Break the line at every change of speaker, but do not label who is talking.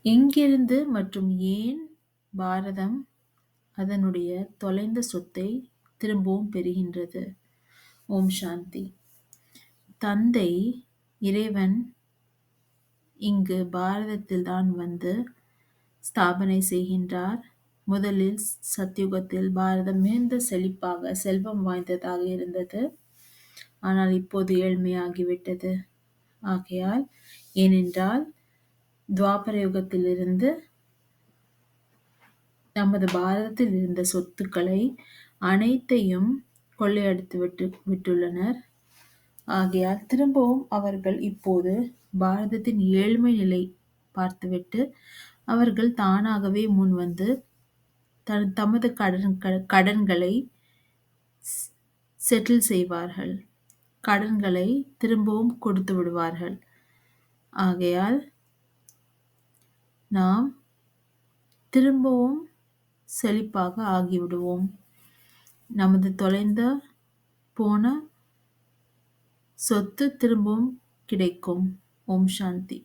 எங்கிருந்து மற்றும் ஏன் பாரதம் அதனுடைய தொலைந்த சொத்தை திரும்பவும் பெறுகின்றது? ஓம் சாந்தி. தந்தை இறைவன் இங்கு பாரதத்தில்தான் வந்து ஸ்தாபனை செய்கின்றார். முதலில் சத்யுகத்தில் பாரதம் மிகுந்த செழிப்பாக செல்வம் வாய்ந்ததாக இருந்தது. ஆனால் இப்போது ஏழ்மையாகிவிட்டது. ஆகையால் ஏனென்றால் துவாபர யுகத்திலிருந்து நமது பாரதத்தில் இருந்த சொத்துக்களை அனைத்தையும் கொள்ளையடித்து விட்டுள்ளனர். ஆகையால் திரும்பவும் அவர்கள் இப்போது பாரதத்தின் ஏழ்மை நிலை பார்த்துவிட்டு அவர்கள் தானாகவே முன்வந்து தமது கடன்களை செட்டில் செய்வார்கள். கடன்களை திரும்பவும் கொடுத்து விடுவார்கள். ஆகையால் நாம் திரும்பவும் செழிப்பாக ஆகிவிடுவோம். நமது தொலைந்த போன சொத்து திரும்பவும் கிடைக்கும். ஓம் சாந்தி.